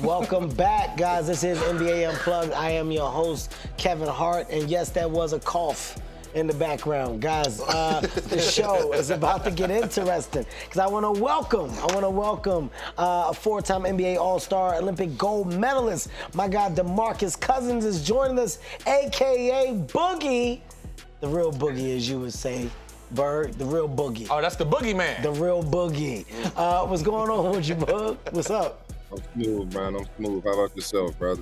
Welcome back, guys. This is NBA Unplugged. I am your host, Kevin Hart, and yes, that was a cough in the background. Guys, the show is about to get interesting because I want to welcome a four-time NBA All-Star Olympic gold medalist. My guy, DeMarcus Cousins is joining us, a.k.a. Boogie. The real Boogie, as you would say. Bird, the real Boogie. Oh, that's the Boogie Man. The real Boogie. What's going on with you, Boog? What's up? I'm smooth, man. I'm smooth. How about yourself, brother?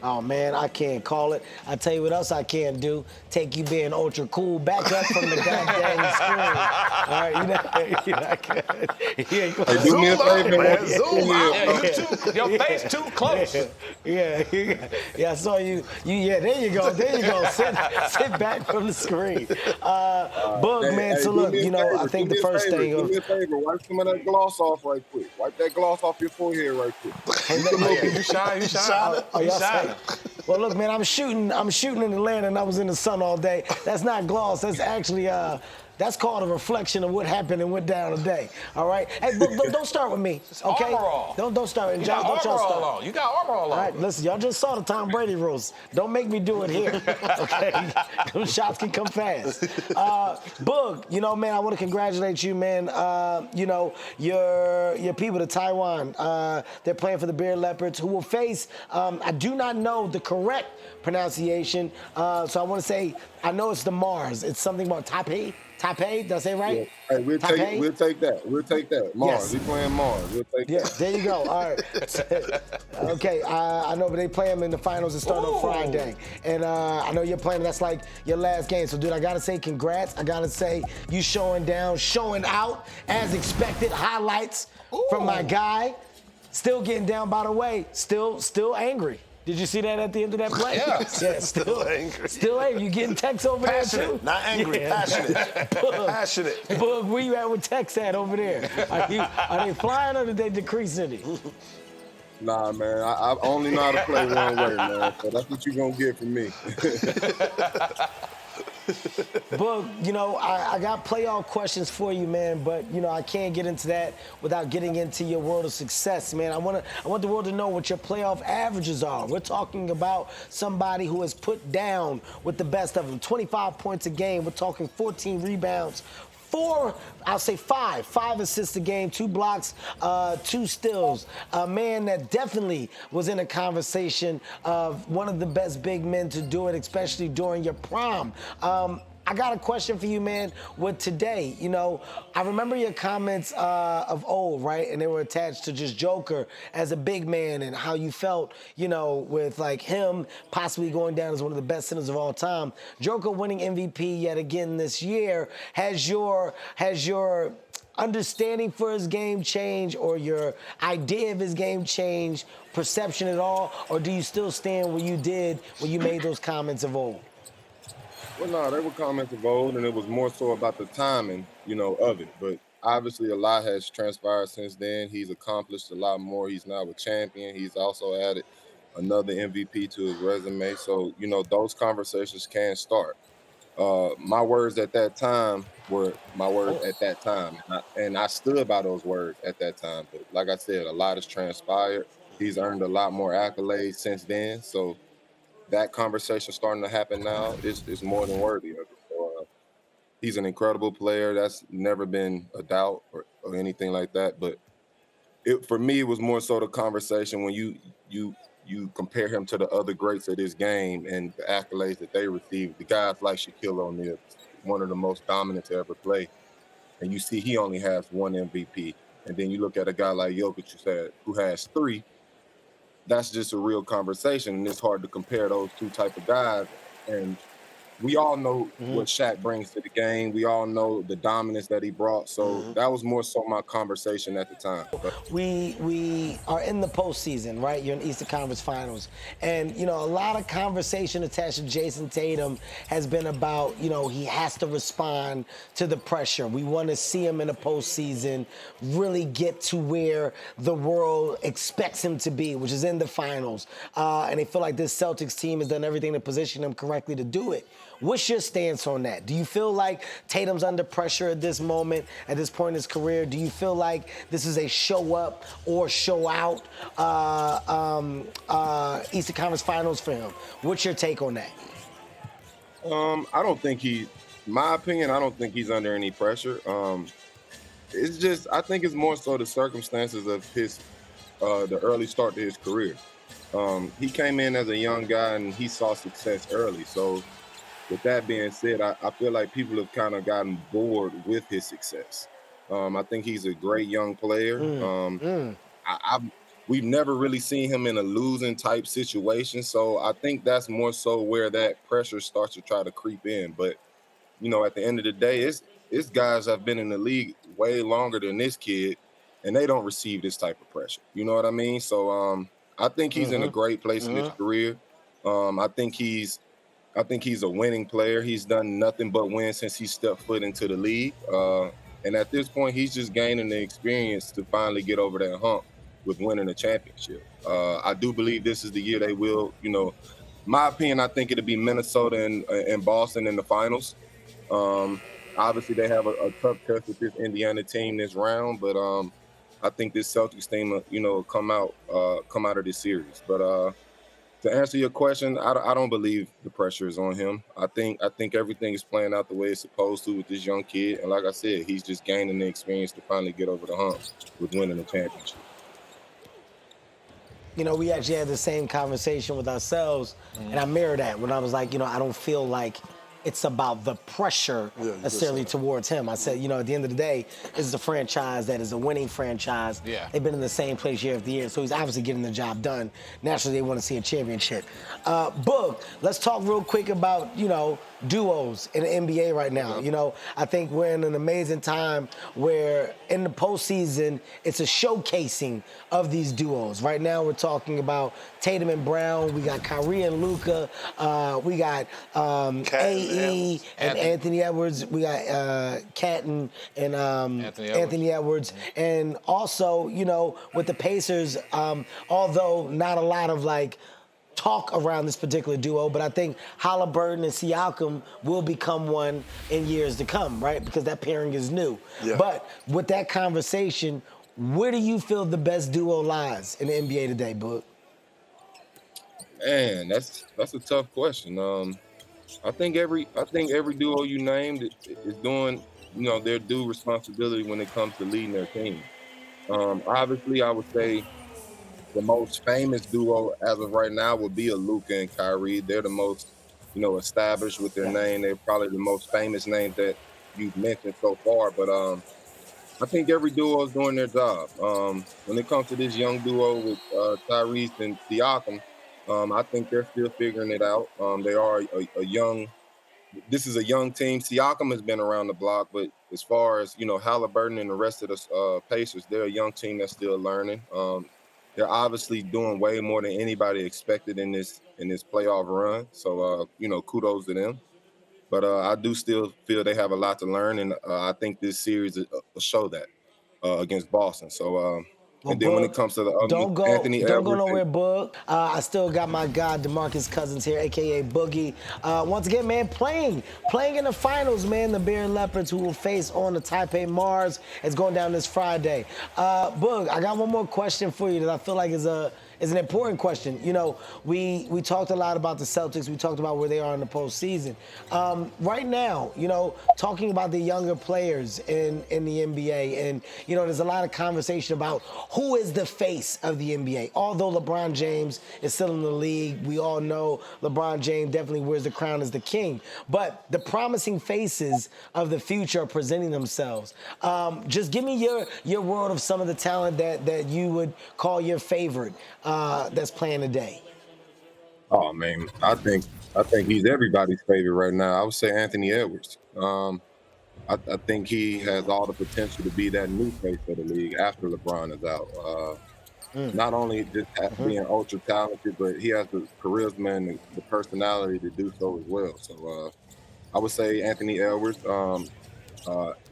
Oh, man, I can't call it. I tell you what else I can't do. Take you being ultra cool back up from the goddamn screen. All right, Hey, do me a favor, man. Zoom out. Your face too close. Yeah, I saw you. Yeah, there you go. Sit back from the screen. Boog, man, so look, I think the first thing. Do me a favor. Wipe some of that gloss off right quick. Wipe that gloss off your forehead right quick. You shine. Oh, y'all shine. Well, look, man, I'm shooting in Atlanta, and I was in the sun all day. That's not gloss. That's actually that's called a reflection of what happened and went down today. All right. Hey, don't start with me, okay? Armor all. Don't start. You got armor all on. You got armor all on. All right, listen, y'all just saw the Tom Brady rules. Don't make me do it here, okay? Those shots can come fast. Boog, man, I want to congratulate you, man. Your people, the Taiwan, they're playing for the Bearded Leopards, who will face, I do not know the correct pronunciation, so I want to say, I know it's the Mars. It's something about Taipei. Did I say it right? Yeah. Hey, we'll take that. We'll take that. Mars. Yes. We playing Mars. We'll take that. There you go. All right. Okay, I know, but they play them in the finals. It's starting on Friday. And I know you're playing. That's like your last game. So, dude, I got to say congrats. I got to say you showing out as expected. Highlights from my guy. Still getting down, by the way. Still angry. Did you see that at the end of that play? Yeah. Still angry. Still angry. You getting texts over Passionate, there, too? not angry. Yeah. Passionate. Boog, where you at with texts at over there? Are they flying or did they decrease any? Nah, man. I only know how to play one way, man. So that's what you're going to get from me. Boog, I got playoff questions for you, man, but, I can't get into that without getting into your world of success, man. I want the world to know what your playoff averages are. We're talking about somebody who has put down with the best of them, 25 points a game. We're talking 14 rebounds. Five assists a game, 2 blocks, 2 steals. A man that definitely was in a conversation of one of the best big men to do it, especially during your prime. I got a question for you, man, with today. I remember your comments of old, right? And they were attached to just Joker as a big man and how you felt, with like him possibly going down as one of the best centers of all time. Joker winning MVP yet again this year. Has your understanding for his game changed, or your idea of his game changed, perception at all? Or do you still stand where you did when you made those comments of old? Well, no, they were comments of old, and it was more so about the timing, of it. But obviously, a lot has transpired since then. He's accomplished a lot more. He's now a champion. He's also added another MVP to his resume. So, those conversations can start. My words at that time were my words at that time. And I stood by those words at that time. But like I said, a lot has transpired. He's earned a lot more accolades since then. So that conversation starting to happen now is more than worthy of it. So, he's an incredible player. That's never been a doubt or anything like that. But for me, it was more so the conversation when you compare him to the other greats of this game and the accolades that they received. The guys like Shaquille O'Neal, one of the most dominant to ever play. And you see he only has 1 MVP. And then you look at a guy like Jokic who has 3. That's just a real conversation, and it's hard to compare those two type of guys. And we all know what Shaq brings to the game. We all know the dominance that he brought. So that was more so my conversation at the time. We are in the postseason, right? You're in Eastern Conference Finals. And, a lot of conversation attached to Jayson Tatum has been about, he has to respond to the pressure. We want to see him in the postseason really get to where the world expects him to be, which is in the finals. And they feel like this Celtics team has done everything to position him correctly to do it. What's your stance on that? Do you feel like Tatum's under pressure at this moment, at this point in his career? Do you feel like this is a show up or show out Eastern Conference Finals for him? What's your take on that? I don't think my opinion, I don't think he's under any pressure. It's just, I think it's more so the circumstances of the early start to his career. He came in as a young guy and he saw success early. So with that being said, I feel like people have kind of gotten bored with his success. I think he's a great young player. We've never really seen him in a losing type situation. So I think that's more so where that pressure starts to try to creep in. But, at the end of the day, it's guys have been in the league way longer than this kid, and they don't receive this type of pressure. You know what I mean? So I think he's in a great place in his career. I think he's a winning player. He's done nothing but win since he stepped foot into the league. And at this point, he's just gaining the experience to finally get over that hump with winning a championship. I do believe this is the year they will, my opinion, I think it'll be Minnesota and Boston in the finals. Obviously, they have a tough test with this Indiana team this round, but I think this Celtics team, come out of this series. But to answer your question, I don't believe the pressure is on him. I think everything is playing out the way it's supposed to with this young kid, and like I said, he's just gaining the experience to finally get over the hump with winning the championship. We actually had the same conversation with ourselves, and I mirrored that when I was like, I don't feel like it's about the pressure necessarily towards him. I said, at the end of the day, this is a franchise that is a winning franchise. Yeah. They've been in the same place year after year, so he's obviously getting the job done. Naturally, they want to see a championship. Boog, let's talk real quick about, duos in the NBA right now. I think we're in an amazing time where in the postseason, it's a showcasing of these duos. Right now, we're talking about Tatum and Brown. We got Kyrie and Luka. We got AE and Anthony Edwards. We got Cat and Anthony Edwards. And also, with the Pacers, although not a lot of talk around this particular duo, but I think Halliburton and Siakam will become one in years to come, right? Because that pairing is new. Yeah. But with that conversation, where do you feel the best duo lies in the NBA today, Boog? Man, that's a tough question. I think every duo you named is doing, their due responsibility when it comes to leading their team. Obviously, I would say the most famous duo as of right now would be a Luka and Kyrie. They're the most, established with their name. They're probably the most famous names that you've mentioned so far. But I think every duo is doing their job. When it comes to this young duo with Tyrese and Siakam, I think they're still figuring it out. They are this is a young team. Siakam has been around the block, but as far as, Halliburton and the rest of the Pacers, they're a young team that's still learning. They're obviously doing way more than anybody expected in this playoff run. So, kudos to them. But I do still feel they have a lot to learn, and I think this series will show that against Boston. So, and then when it comes to the other, Anthony Edwards. Don't go nowhere, Boog. I still got my guy, DeMarcus Cousins here, a.k.a. Boogie. Once again, man, playing in the finals, man. The Bear Leopards, who will face on the Taipei Mars, is going down this Friday. Boog, I got one more question for you that I feel like is an important question. We talked a lot about the Celtics. We talked about where they are in the postseason. Right now, talking about the younger players in the NBA, and, there's a lot of conversation about who is the face of the NBA. Although LeBron James is still in the league, we all know LeBron James definitely wears the crown as the king. But the promising faces of the future are presenting themselves. Just give me your world of some of the talent that you would call your favorite that's playing today. Oh man, I think he's everybody's favorite right now. I would say Anthony Edwards. I think he has all the potential to be that new face of the league after LeBron is out. Not only just being ultra talented, but he has the charisma and the personality to do so as well. So I would say Anthony Edwards.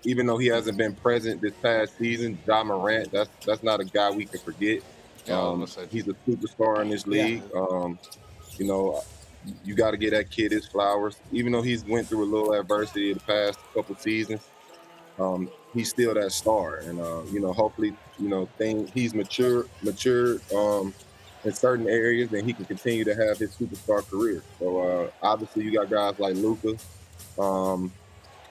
Even though he hasn't been present this past season, Ja Morant, that's not a guy we can forget. He's a superstar in this league. You got to get that kid his flowers. Even though he's went through a little adversity the past couple seasons, he's still that star. And hopefully, he's matured in certain areas, and he can continue to have his superstar career. So obviously, you got guys like Luka.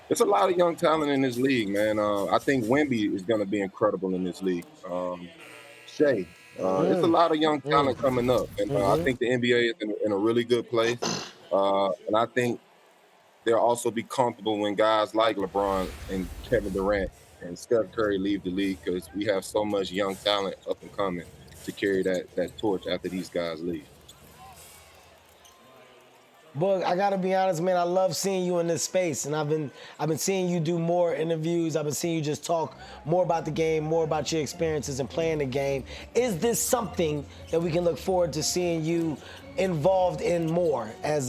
There's a lot of young talent in this league, man. I think Wemby is going to be incredible in this league. Shea. It's a lot of young talent coming up, and I think the NBA is in a really good place. And I think they'll also be comfortable when guys like LeBron and Kevin Durant and Steph Curry leave the league, because we have so much young talent up and coming to carry that torch after these guys leave. Boog, I gotta be honest, man. I love seeing you in this space, and I've been seeing you do more interviews. I've been seeing you just talk more about the game, more about your experiences and playing the game. Is this something that we can look forward to seeing you involved in more as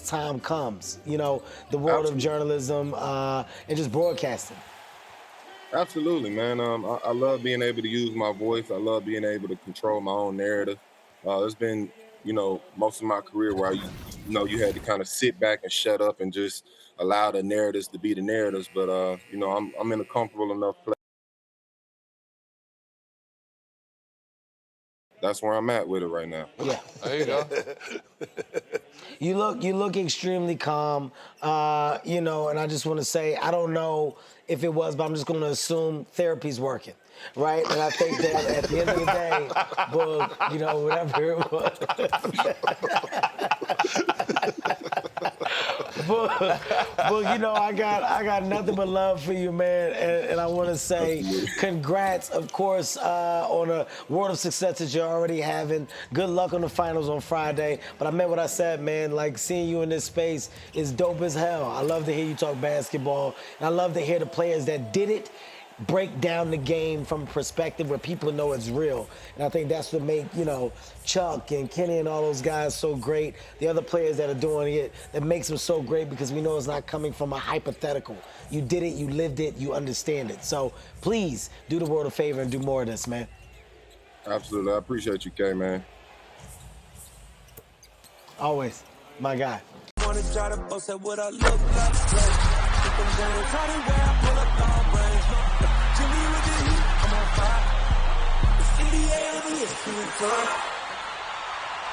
time comes? You know, the world of journalism and just broadcasting. Absolutely, man. I love being able to use my voice. I love being able to control my own narrative. There's been, most of my career where you had to kind of sit back and shut up and just allow the narratives to be the narratives. But I'm in a comfortable enough place. That's where I'm at with it right now. Yeah. There you go. You look extremely calm, and I just want to say, I don't know if it was, but I'm just going to assume therapy's working, right? And I think that at the end of the day, whatever it was. But I got nothing but love for you, man, and I want to say congrats, of course, on a world of success that you're already having. Good luck on the finals on Friday. But I meant what I said, man. Like, seeing you in this space is dope as hell. I love to hear you talk basketball, and I love to hear the players that did it break down the game from a perspective where people know it's real. And I think that's what make, Chuck and Kenny and all those guys so great. The other players that are doing it, that makes them so great, because we know it's not coming from a hypothetical. You did it, you lived it, you understand it. So please do the world a favor and do more of this, man. Absolutely. I appreciate you, K, man. Always. My guy. Wanna try to boast at what I look like. Keep them down, try to wear, I pull up long range. Jimmy with the heat, I'm on fire. It's NBA over here,